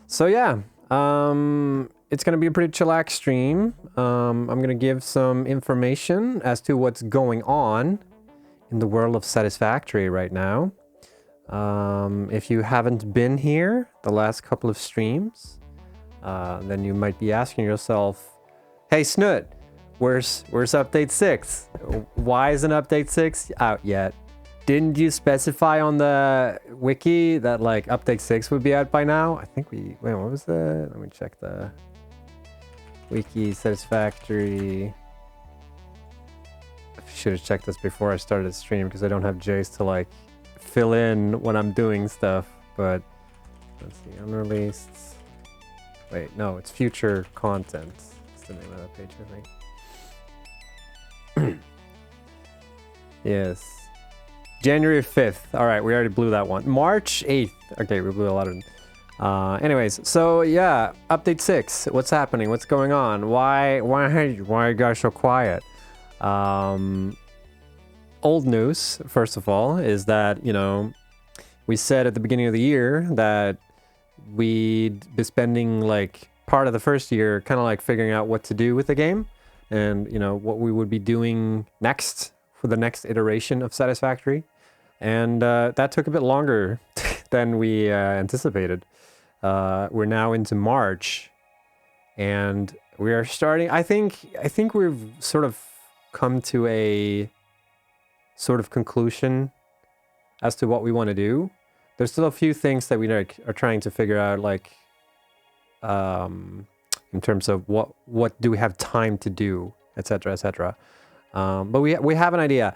So yeah, it's gonna be a pretty chillax stream. I'm gonna give some information as to what's going on in the world of Satisfactory right now. If you haven't been here the last couple of streams, then you might be asking yourself, "Hey Snoot, where's update 6? Why isn't update 6 out yet? Didn't you specify on the wiki that like update 6 would be out by now?" I think wait, what was the, let me check the wiki. Satisfactory. I should have checked this before I started the stream because I don't have Jace to like fill in when I'm doing stuff. But let's see, unreleased. Wait, no, it's future content. That's the name of that page, I think. Yes. January 5th. All right, we already blew that one. March 8th. Okay, we blew a lot of them. Anyways, so yeah, update 6. What's happening? What's going on? Why are you guys so quiet? Old news, first of all, is that, you know, we said at the beginning of the year that we'd be spending like part of the first year kind of like figuring out what to do with the game and, you know, what we would be doing next for the next iteration of Satisfactory. And that took a bit longer than we anticipated. We're now into March and we are starting, I think we've sort of come to a sort of conclusion as to what we want to do. There's still a few things that we are trying to figure out, like in terms of what do we have time to do, etc., etc. But we have an idea.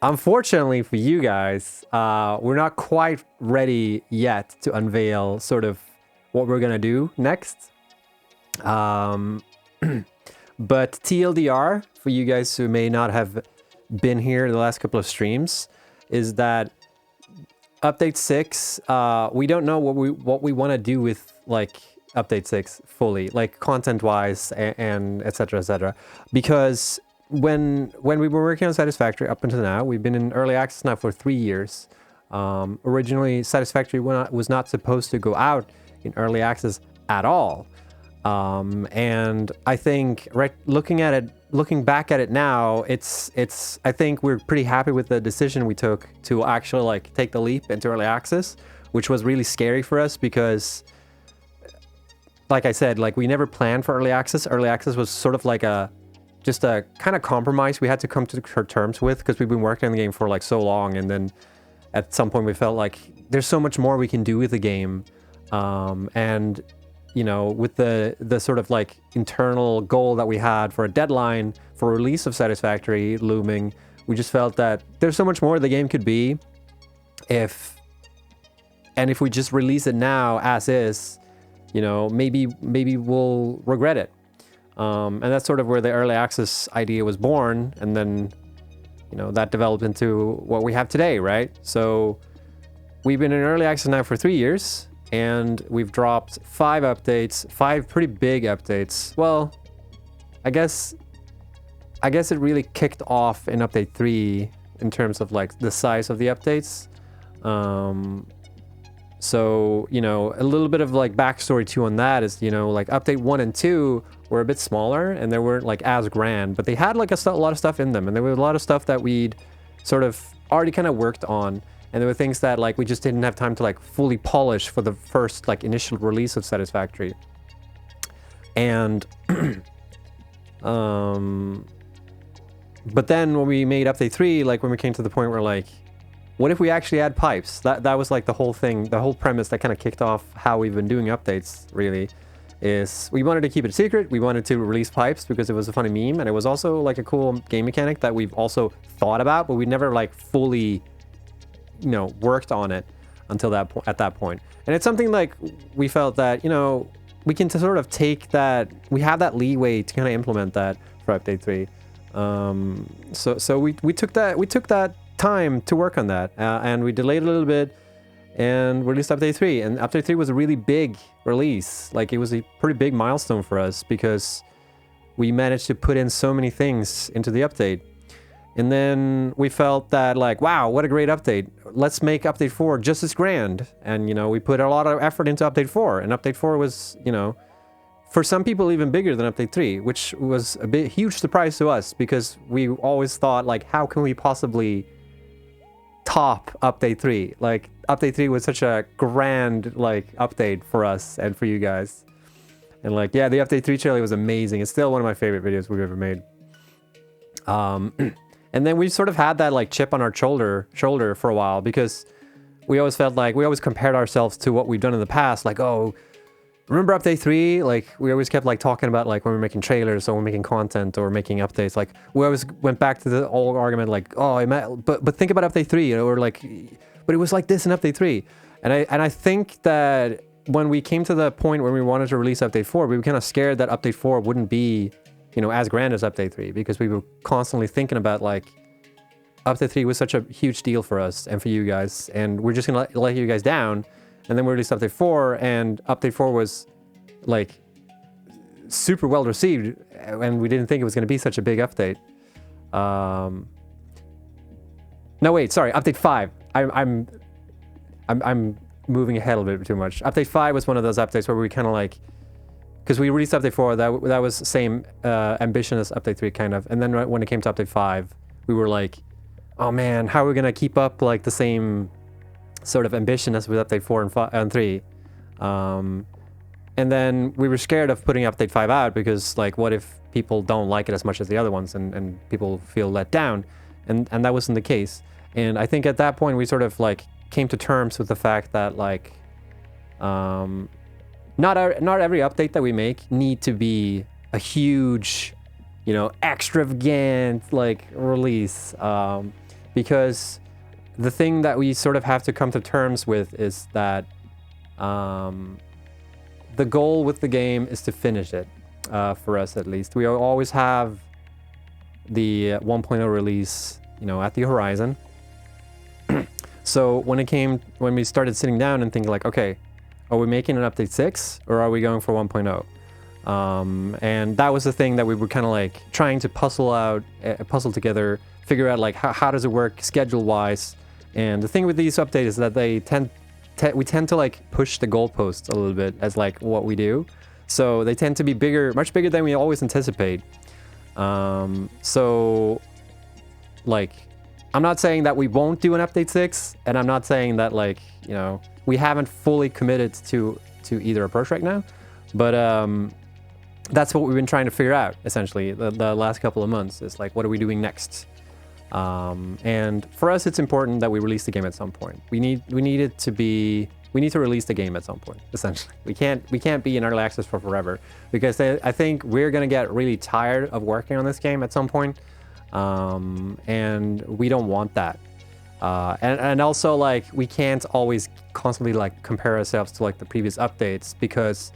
Unfortunately for you guys, we're not quite ready yet to unveil sort of what we're gonna do next. But TLDR, for you guys who may not have been here the last couple of streams, is that update 6, we don't know what we want to do with like update 6 fully, like content-wise and etc., etc. Because when we were working on Satisfactory up until now, we've been in early access now for 3 years. Originally, Satisfactory was not supposed to go out in early access at all. And I think looking back at it now, it's I think we're pretty happy with the decision we took to actually like take the leap into early access, which was really scary for us because, like I said, like we never planned for early access. Early access was sort of like just a kind of compromise we had to come to terms with because we've been working on the game for like so long, and then at some point we felt like there's so much more we can do with the game, and you know, with the sort of like internal goal that we had for a deadline for release of Satisfactory looming, we just felt that there's so much more the game could be if we just release it now as is, you know, maybe we'll regret it. And that's sort of where the early access idea was born, and then, you know, that developed into what we have today, right? So we've been in early access now for 3 years, and we've dropped 5 updates, 5 pretty big updates. Well, I guess it really kicked off in update 3 in terms of like the size of the updates. So, you know, a little bit of like backstory too on that is, you know, like update 1 and 2 were a bit smaller and they weren't like as grand, but they had like a lot of stuff in them, and there was a lot of stuff that we'd sort of already kind of worked on, and there were things that like we just didn't have time to like fully polish for the first like initial release of Satisfactory. And but then when we made update 3, like when we came to the point where like, what if we actually add pipes? That was like the whole thing, the whole premise that kind of kicked off how we've been doing updates, really, is we wanted to keep it a secret. We wanted to release pipes because it was a funny meme, and it was also like a cool game mechanic that we've also thought about, but we never like fully, you know, worked on it until at that point. And it's something like we felt that, you know, we can sort of take that, we have that leeway to kind of implement that for update 3. So we took that time to work on that, and we delayed a little bit and released update 3. And update 3 was a really big release. Like, it was a pretty big milestone for us because we managed to put in so many things into the update. And then we felt that like, wow, what a great update. let's make update 4 just as grand. And, you know, we put a lot of effort into update 4, and update 4 was, you know, for some people even bigger than update 3, which was a bit huge surprise to us, because we always thought, like, how can we possibly top update 3? Like, update 3 was such a grand, like, update for us and for you guys. And, like, yeah, the update 3 trailer was amazing. It's still one of my favorite videos we've ever made. And then we sort of had that, like, chip on our shoulder for a while, because we always felt like, we always compared ourselves to what we've done in the past. Like, oh, remember update 3? Like, we always kept, like, talking about, like, when we're making trailers or we're making content or making updates. Like, we always went back to the old argument, like, oh, but think about update 3, you know, or like, but it was like this in update 3. And I think that when we came to the point where we wanted to release update 4, we were kind of scared that update 4 wouldn't be, you know, as grand as update 3, because we were constantly thinking about, like, update 3 was such a huge deal for us and for you guys, and we're just gonna let you guys down. And then we released update 4, and update 4 was, like, super well received, and we didn't think it was going to be such a big update. No, wait, sorry, update 5. I'm moving ahead a bit too much. Update 5 was one of those updates where we kind of, like, because we released update 4, that was the same ambition as update 3, kind of. And then when it came to update 5, we were like, oh man, how are we going to keep up, like, the same sort of ambition as with update 4 and 3. And then we were scared of putting update 5 out, because, like, what if people don't like it as much as the other ones, and people feel let down? And that wasn't the case. And I think at that point we sort of, like, came to terms with the fact that, like, not every update that we make need to be a huge, you know, extravagant, like, release, because the thing that we sort of have to come to terms with is that the goal with the game is to finish it, for us at least. We always have the 1.0 release, you know, at the horizon. So when we started sitting down and thinking, like, okay, are we making an update 6 or are we going for 1.0? And that was the thing that we were kind of, like, trying to puzzle together, figure out, like, how does it work schedule-wise. And the thing with these updates is that we tend to, like, push the goalposts a little bit as, like, what we do. So they tend to be bigger, much bigger than we always anticipate. So, like, I'm not saying that we won't do an update 6, and I'm not saying that, like, you know, we haven't fully committed to either approach right now, but that's what we've been trying to figure out, essentially, the last couple of months, is, like, what are we doing next? And for us, it's important that we release the game at some point. We need to release the game at some point, essentially. We can't be in early access for forever, because I think we're gonna get really tired of working on this game at some point, and we don't want that. And also, like, we can't always constantly, like, compare ourselves to, like, the previous updates, because,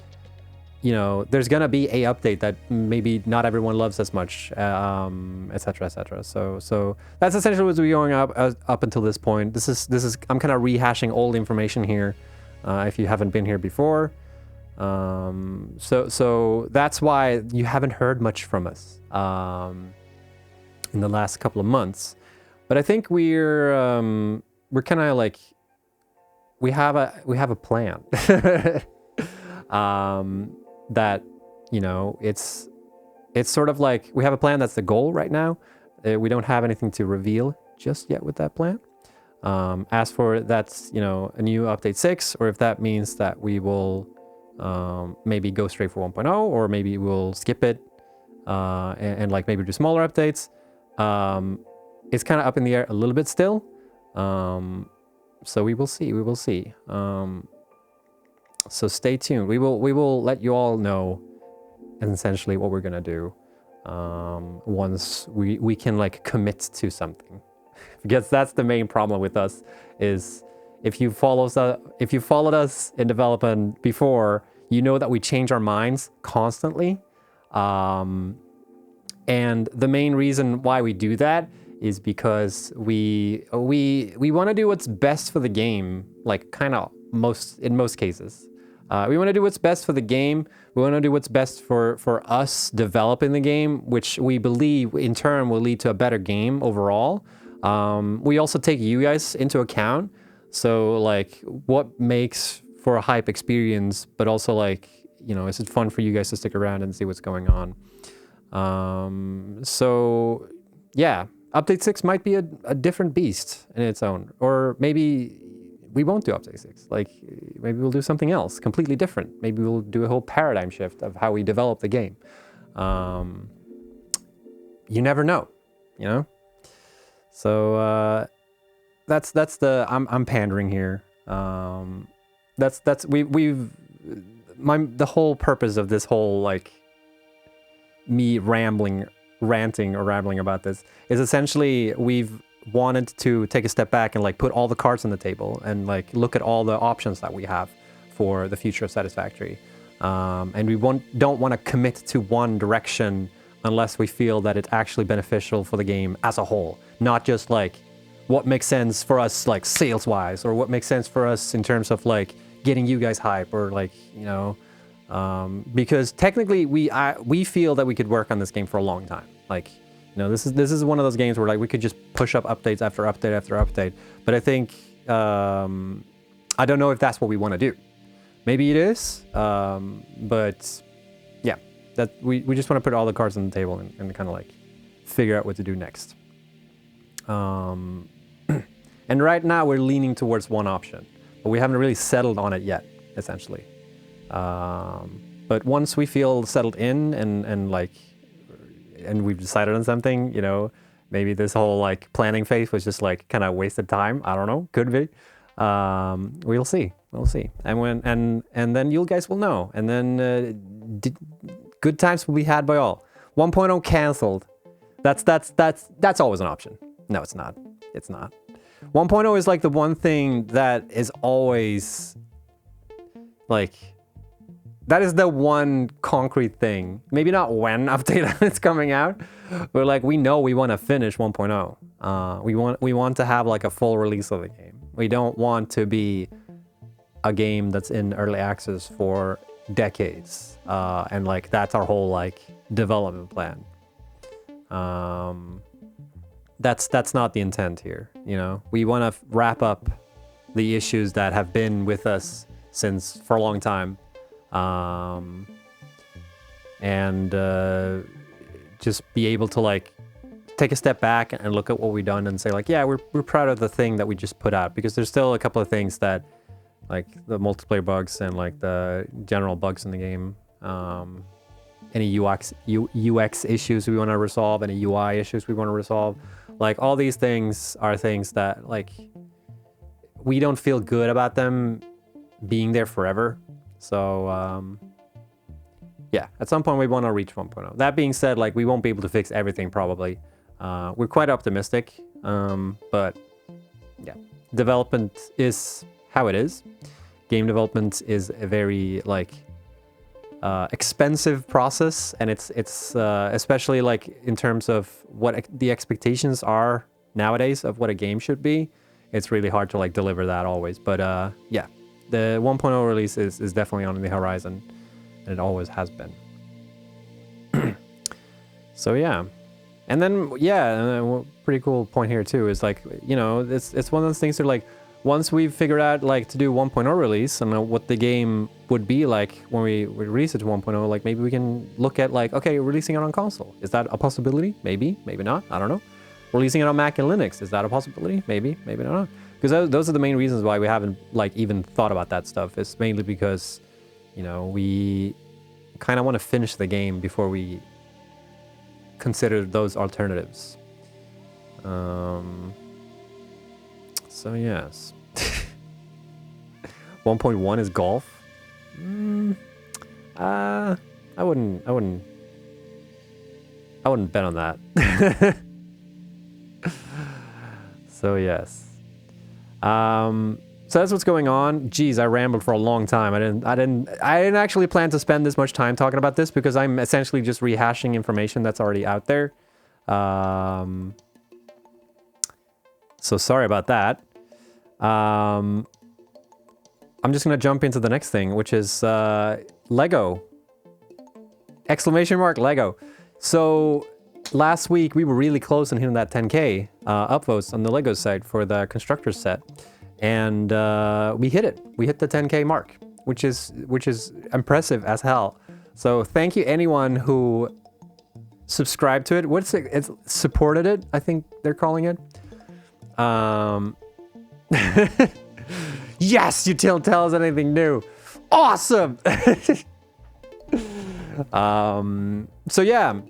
you know, there's gonna be a update that maybe not everyone loves as much, etc., etc. So that's essentially what's been going up until this point. This is I'm kind of rehashing old information here, if you haven't been here before. So that's why you haven't heard much from us in the last couple of months. But I think we're kind of, like, we have a plan. That, you know, it's sort of like we have a plan that's the goal right now. We don't have anything to reveal just yet with that plan. As for that's, you know, a new update 6, or if that means that we will maybe go straight for 1.0, or maybe we'll skip it and like maybe do smaller updates. It's kind of up in the air a little bit still. So we will see. So stay tuned. We will let you all know essentially what we're gonna do once we can, like, commit to something. Because that's the main problem with us, is if you followed us in development before, you know that we change our minds constantly. And the main reason why we do that is because we want to do what's best for the game, like, kind of in most cases. We want to do what's best for the game. We want to do what's best for us developing the game, which we believe in turn will lead to a better game overall. We also take you guys into account. So like what makes for a hype experience, but also like, you know, is it fun for you guys to stick around and see what's going on? So yeah, update 6 might be a different beast in its own, or maybe we won't do update 6. Like maybe we'll do something else completely different. Maybe we'll do a whole paradigm shift of how we develop the game. You never know, you know? So that's the I'm pandering here. The whole purpose of this whole like me ranting or rambling about this is essentially we've wanted to take a step back and like put all the cards on the table and like look at all the options that we have for the future of Satisfactory. And we don't want to commit to one direction unless we feel that it's actually beneficial for the game as a whole, not just like what makes sense for us like sales wise, or what makes sense for us in terms of like getting you guys hype, or like, you know, because technically we feel that we could work on this game for a long time. Like, you know, this is one of those games where like we could just push up updates after update after update. But I think I don't know if that's what we want to do. Maybe it is, but yeah, that we just want to put all the cards on the table and kind of like figure out what to do next. And right now we're leaning towards one option, but we haven't really settled on it yet, essentially. But once we feel settled in and we've decided on something, you know, maybe this whole like planning phase was just like kind of wasted time. I don't know, could be. We'll see. And then you guys will know. And then good times will be had by all. 1.0 canceled. That's always an option. No, it's not. It's not. 1.0 is like the one thing that is always like, that is the one concrete thing. Maybe not when update it's coming out, but like we know we want to finish 1.0. We want to have like a full release of the game. We don't want to be a game that's in early access for decades. And like that's our whole like development plan. That's not the intent here, you know. We want to wrap up the issues that have been with us for a long time, and just be able to like take a step back and look at what we've done and say like, yeah, we're proud of the thing that we just put out, because there's still a couple of things that like the multiplayer bugs and like the general bugs in the game, any UX issues we want to resolve, any UI issues we want to resolve. Like all these things are things that like we don't feel good about them being there forever. So yeah, at some point we want to reach 1.0. That being said, like we won't be able to fix everything probably. We're quite optimistic, but yeah, development is how it is. Game development is a very like expensive process, and it's especially like in terms of what the expectations are nowadays of what a game should be. It's really hard to like deliver that always, but yeah, the 1.0 release is definitely on the horizon, and it always has been. So yeah, and then yeah, a pretty cool point here too is like, you know, it's one of those things that like once we've figured out like to do 1.0 release and what the game would be like when we release it to 1.0, like maybe we can look at like, okay, releasing it on console. Is that a possibility? Maybe, maybe not. I don't know. Releasing it on Mac and Linux. Is that a possibility? Maybe, maybe not. Because those are the main reasons why we haven't like even thought about that stuff. It's mainly because, you know, we kind of want to finish the game before we consider those alternatives. So yes. 1.1 is golf. I wouldn't bet on that. So yes. So that's what's going on. Geez, I rambled for a long time. I didn't actually plan to spend this much time talking about this, because I'm essentially just rehashing information that's already out there. So sorry about that. I'm just gonna jump into the next thing, which is Lego. Exclamation mark Lego. So last week we were really close on hitting that 10K upvotes on the Lego site for the constructor set, and we hit it. We hit the 10K mark, which is impressive as hell. So thank you anyone who subscribed to it. What's it? It's supported it, I think they're calling it. Yes, you don't tell us anything new. Awesome. So yeah,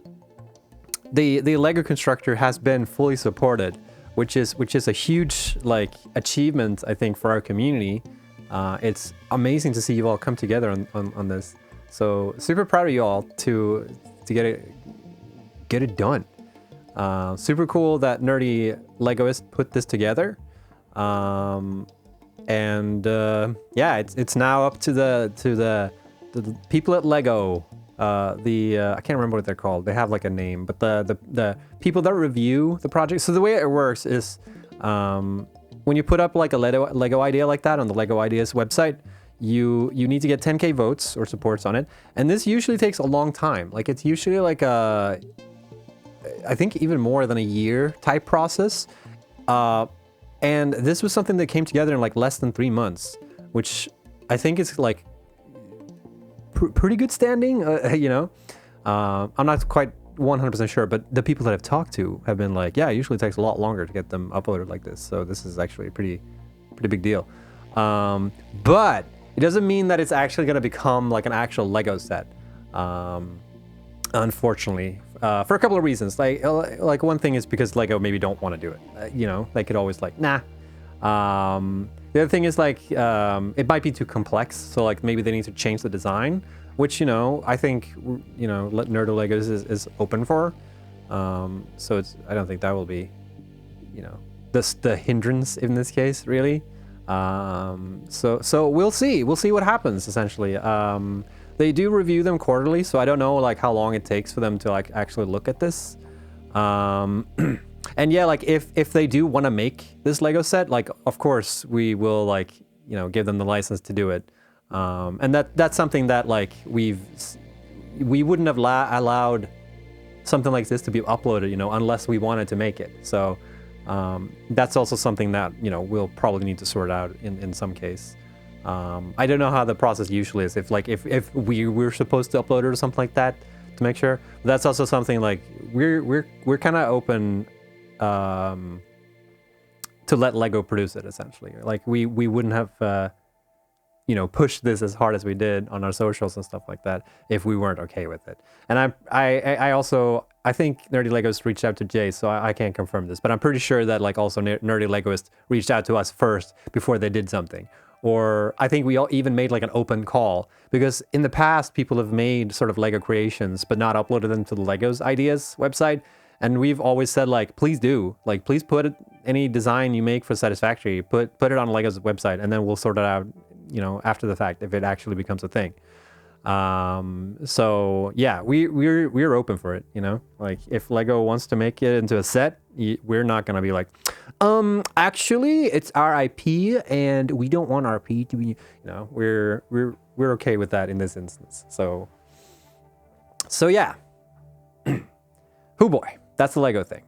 the Lego constructor has been fully supported, which is a huge like achievement, I think, for our community. It's amazing to see you all come together on this. So super proud of you all to get it done. Super cool that Nerdy Legoist put this together. Yeah, it's now up to the people at Lego. I can't remember what they're called. They have like a name, but the people that review the project. So the way it works is, when you put up like a Lego idea like that on the Lego Ideas website, you need to get 10K votes or supports on it, and this usually takes a long time. Like it's usually like I think even more than a year type process. And this was something that came together in like less than 3 months, which I think is like pretty good standing, you know. I'm not quite 100% sure, but the people that I've talked to have been like, yeah, it usually takes a lot longer to get them uploaded like this. So this is actually a pretty big deal. But it doesn't mean that it's actually going to become like an actual Lego set. Unfortunately, for a couple of reasons. Like one thing is because Lego maybe don't want to do it. You know, they could always like, nah. The other thing is like, it might be too complex. So like maybe they need to change the design, which, you know, I think, you know, Nerdo Legos is open for. So I don't think that will be, you know, the hindrance in this case, really. So we'll see what happens essentially. They do review them quarterly, so I don't know like how long it takes for them to like actually look at this. And yeah, like if they do want to make this Lego set, like of course we will like, you know, give them the license to do it. And that's something that like we wouldn't have allowed something like this to be uploaded, you know, unless we wanted to make it. So that's also something that, you know, we'll probably need to sort out in some case. I don't know how the process usually is. If we were supposed to upload it or something like that to make sure. But that's also something like we're kind of open to let Lego produce it essentially. Like we wouldn't have you know, pushed this as hard as we did on our socials and stuff like that if we weren't okay with it. And I also think Nerdy Legoist reached out to Jay, so I can't confirm this, but I'm pretty sure that like also Nerdy Legoist reached out to us first before they did something. Or I think we all even made like an open call, because in the past people have made sort of Lego creations but not uploaded them to the Legos Ideas website, and we've always said like, please do, like please put any design you make for Satisfactory, put it on Legos website, and then we'll sort it out, you know, after the fact if it actually becomes a thing. So yeah, we're open for it, you know, like if Lego wants to make it into a set, we're not gonna be like, actually it's our IP and we don't want our IP to be, you know, we're okay with that in this instance. So yeah. Oh boy, that's the Lego thing.